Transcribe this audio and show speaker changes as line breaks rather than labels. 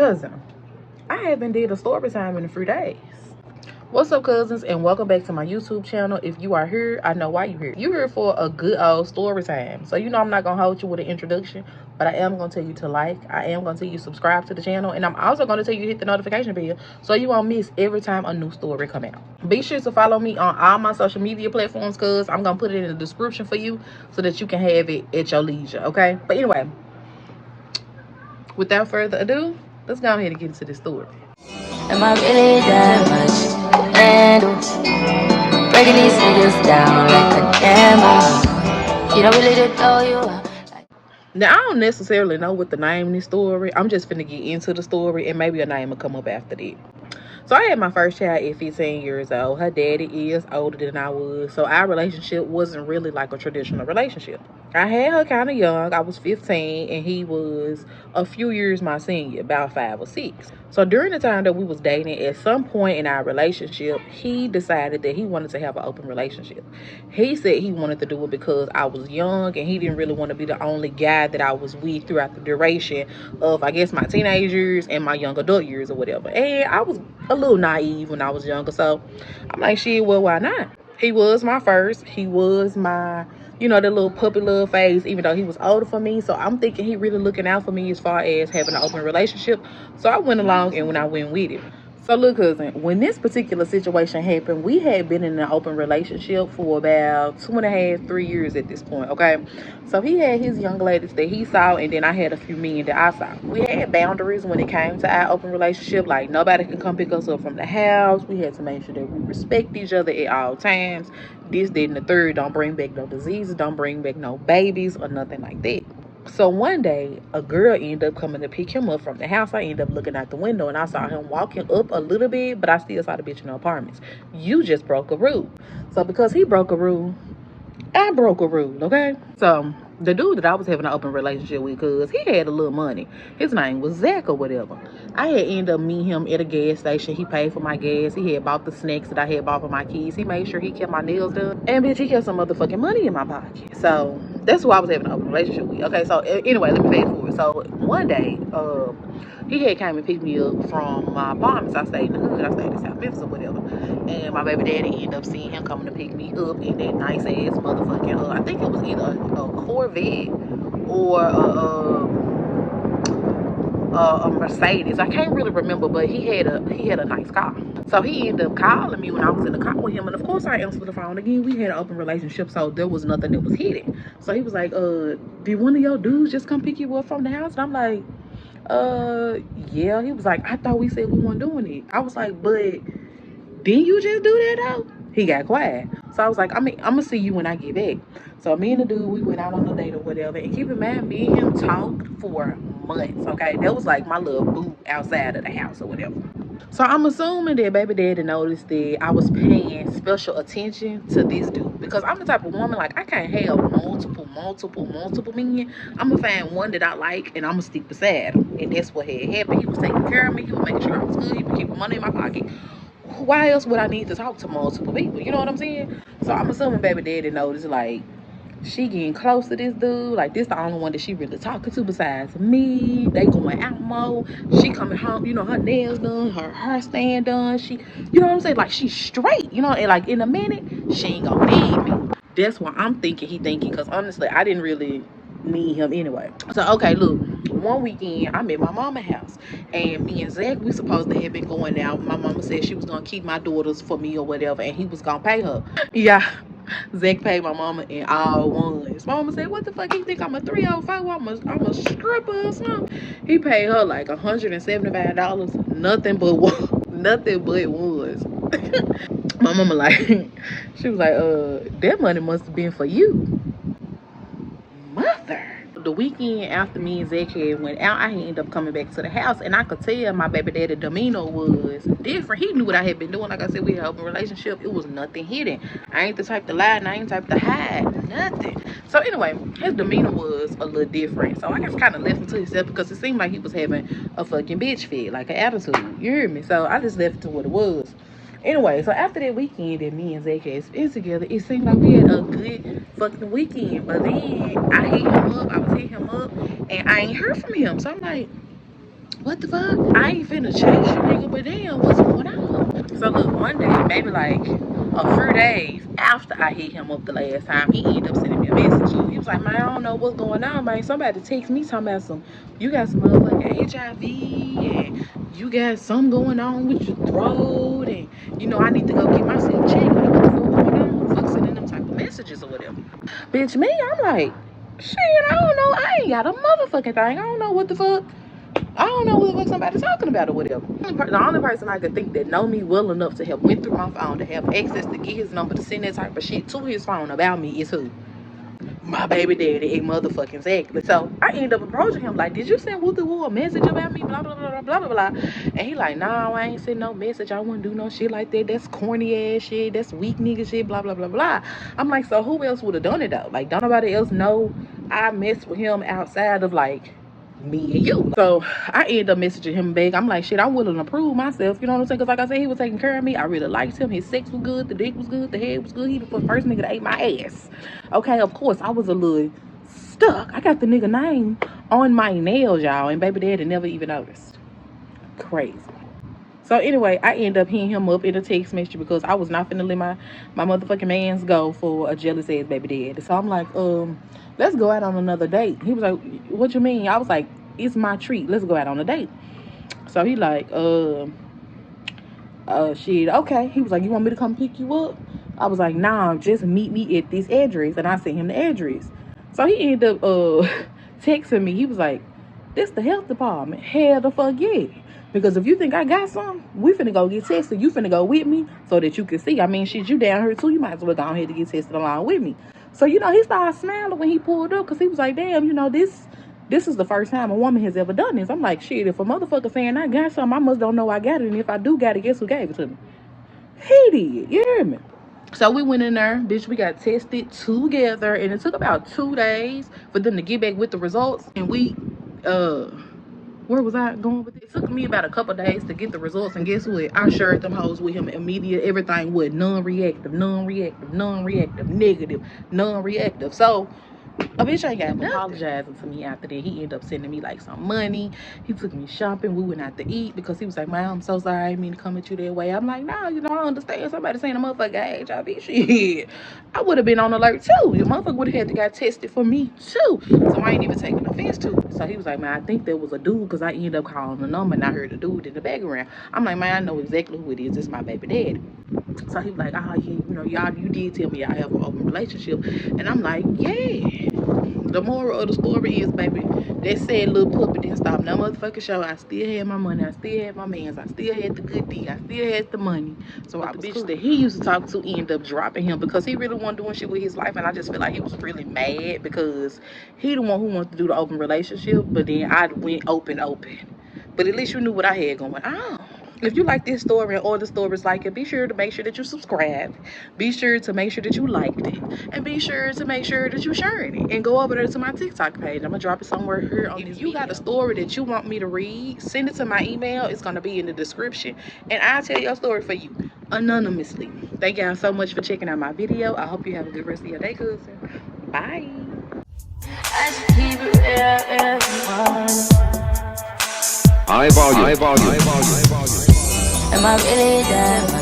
Cousin, I haven't did a story time in a few days. What's up, cousins, and welcome back to my YouTube channel. If you are here, I know why you're here. You're here for a good old story time. So you know I'm not gonna hold you with an introduction, but I am gonna tell you to like, I am gonna tell you subscribe to the channel, and I'm also gonna tell you to hit the notification bell so you won't miss every time a new story come out. Be sure to follow me on all my social media platforms, cuz I'm gonna put it in the description for you so that you can have it at your leisure, okay? But anyway, without further ado, let's go ahead and get into this story.
Am I really that much to handle? Breaking these niggas down like a camel. You don't really know you are.
Now, I don't necessarily know what the name of this story. I'm just finna get into the story, and maybe a name will come up after that. So I had my first child at 15 years old. Her daddy is older than I was, so our relationship wasn't really like a traditional relationship. I had her kind of young. I was 15, and he was a few years my senior, about 5 or 6. So during the time that we was dating, at some point in our relationship, he decided that he wanted to have an open relationship. He said he wanted to do it because I was young, and he didn't really want to be the only guy that I was with throughout the duration of, I guess, my teenage years and my young adult years or whatever. And I was a little naive when I was younger, so I'm like, shit, well, why not? He was my first. He was my, the little puppy love phase, even though he was older for me. So I'm thinking he really looking out for me as far as having an open relationship. So I went along, and when I went with it. So look, cousin, when this particular situation happened, we had been in an open relationship for about 2.5, 3 years at this point, okay? So he had his young ladies that he saw, and then I had a few men that I saw. We had boundaries when it came to our open relationship. Like, nobody could come pick us up from the house. We had to make sure that we respect each other at all times. This, that, and the third. Don't bring back no diseases. Don't bring back no babies or nothing like that. So one day, a girl ended up coming to pick him up from the house. I ended up looking out the window, and I saw him walking up a little bit, but I still saw the bitch in the apartments. You just broke a rule. So because he broke a rule, I broke a rule, okay? So the dude that I was having an open relationship with, cause he had a little money. His name was Zach or whatever. I had ended up meeting him at a gas station. He paid for my gas. He had bought the snacks that I had bought for my kids. He made sure he kept my nails done. And bitch, he kept some motherfucking money in my pocket. So that's who I was having an open relationship with. Okay, so anyway, let me fast forward. So one day, he had came and picked me up from my apartments. I stayed in the hood. I stayed in South Memphis or whatever. And my baby daddy ended up seeing him coming to pick me up in that nice ass motherfucking, I think it was either a Corvette or a Mercedes. I can't really remember, but he had a nice car. So he ended up calling me when I was in the car with him, and of course I answered the phone. Again, we had an open relationship, so there was nothing that was hidden. So he was like, did one of your dudes just come pick you up from the house? And I'm like, yeah. He was like, I thought we said we weren't doing it. I was like, but didn't you just do that though? He got quiet. So I was like, I'm gonna see you when I get back. So me and the dude, we went out on a date or whatever. And keep in mind, me and him talked for months, okay? That was like my little boo outside of the house or whatever. So I'm assuming that baby daddy noticed that I was paying special attention to this dude. Because I'm the type of woman, like, I can't have multiple men. I'm gonna find one that I like, and I'm gonna stick beside him. And that's what had happened. He was taking care of me. He was making sure I was good. He was keeping money in my pocket. Why else would I need to talk to multiple people? You know what I'm saying? So I'm assuming baby daddy noticed, like, she getting close to this dude. Like, this the only one that she really talking to besides me. They going out more. She coming home, her nails done, her hair stand done. She, you know what I'm saying? Like, she's straight, and like in a minute, she ain't gonna need me. That's what I'm thinking he thinking, because honestly, I didn't really need him anyway. So, okay, look, one weekend, I'm at my mama's house, and me and Zach, we supposed to have been going out. My mama said she was gonna keep my daughters for me or whatever, and he was gonna pay her. Yeah. Zach paid my mama in all ones. My mama said, what the fuck, you think I'm a 305? I'm a stripper or something? He paid her like $175. Nothing but ones. My mama like, she was like, that money must have been for you. Mother. The weekend after me and Zach had went out, I ended up coming back to the house, and I could tell my baby daddy demeanor was different. He knew what I had been doing. Like I said, we had an open relationship. It was nothing hidden. I ain't the type to lie, and I ain't the type to hide nothing. So anyway, his demeanor was a little different. So I just kind of left him to himself, because it seemed like he was having a fucking bitch fit, like an attitude. You hear me? So I just left it to what it was. Anyway, so after that weekend that me and Zach had been together, it seemed like we had a good fucking weekend. But then I was hitting him up, and I ain't heard from him. So I'm like, what the fuck? I ain't finna chase you, nigga, but damn, what's going on? So look, one day, maybe like a few days after I hit him up the last time, he ended up sending me a message. He was like, man, I don't know what's going on, man. Somebody text me talking about you got some motherfucking HIV and you got something going on with your throat and, you know, I need to go get myself checked. Like, what the fuck going on? Fuck sending them type of messages or whatever. Bitch, me, I'm like, shit, I don't know. I ain't got a motherfucking thing. I don't know what the fuck. I don't know what the fuck somebody's talking about or whatever. The only person I could think that know me well enough to have went through my phone, to have access to get his number, to send that type of shit to his phone about me is who? My baby daddy, a motherfucking exactly. So I ended up approaching him like, did you send Woo a message about me? Blah, blah, blah, blah, blah, blah. And he like, nah, I ain't send no message. I wouldn't do no shit like that. That's corny ass shit. That's weak nigga shit, blah, blah, blah, blah. I'm like, so who else would have done it though? Like, don't nobody else know I messed with him outside of like me and you. So I ended up messaging him back. I'm like, shit, I'm willing to prove myself. You know what I'm saying? Because like I said, he was taking care of me. I really liked him. His sex was good. The dick was good. The head was good. He was the first nigga that ate my ass. Okay, of course, I was a little stuck. I got the nigga name on my nails, y'all. And baby daddy never even noticed. Crazy. So anyway, I ended up hitting him up in a text message because I was not finna let my motherfucking mans go for a jealous ass baby daddy. So I'm like, let's go out on another date. He was like, what you mean? I was like, it's my treat. Let's go out on a date. So he like, shit, okay. He was like, you want me to come pick you up? I was like, nah, just meet me at this address. And I sent him the address. So he ended up texting me. He was like, this the health department. Hell the fuck yeah. Because if you think I got something, we finna go get tested. You finna go with me so that you can see. I mean, shit, you down here too. You might as well go ahead to get tested along with me. So, you know, he started smiling when he pulled up because he was like, damn, you know, this is the first time a woman has ever done this. I'm like, shit, if a motherfucker saying I got something, I must don't know I got it. And if I do got it, guess who gave it to me? He did. You hear me? So we went in there, bitch, we got tested together. And it took about 2 days for them to get back with the results. And we, where was I going with it? It took me about a couple days to get the results, and guess what? I shared them hoes with him immediate. Everything was non-reactive, non-reactive, non-reactive, negative, non-reactive. So a bitch ain't got nothing. Apologizing to me after that. He ended up sending me like some money. He took me shopping. We went out to eat because he was like, man, I'm so sorry. I didn't mean to come at you that way. I'm like, nah, you know, I understand. Somebody saying a motherfucker HIV shit. I would have been on alert too. Your motherfucker would have had to got tested for me too. So I ain't even taking offense to it. So he was like, man, I think there was a dude because I ended up calling the number and I heard the dude in the background. I'm like, man, I know exactly who it is. It's my baby daddy. So he was like, oh, yeah, you know, y'all, you did tell me y'all have an open relationship. And I'm like, yeah. The moral of the story is, baby, that sad little puppy didn't stop no motherfucking show. I still had my money. I still had my mans. I still had the good D. I still had the money. So the bitch that he used to talk to ended up dropping him because he really wasn't doing shit with his life. And I just feel like he was really mad because he the one who wanted to do the open relationship. But then I went open. But at least you knew what I had going on. If you like this story and all the stories like it, be sure to make sure that you subscribe. Be sure to make sure that you liked it. And be sure to make sure that you sharing it. And go over there to my TikTok page. I'm going to drop it somewhere here on this video. If you got a story that you want me to read, send it to my email. It's going to be in the description. And I'll tell your story for you anonymously. Thank y'all so much for checking out my video. I hope you have a good rest of your day, cousin. Bye.
I just keep it real,
High volume.
Am I really that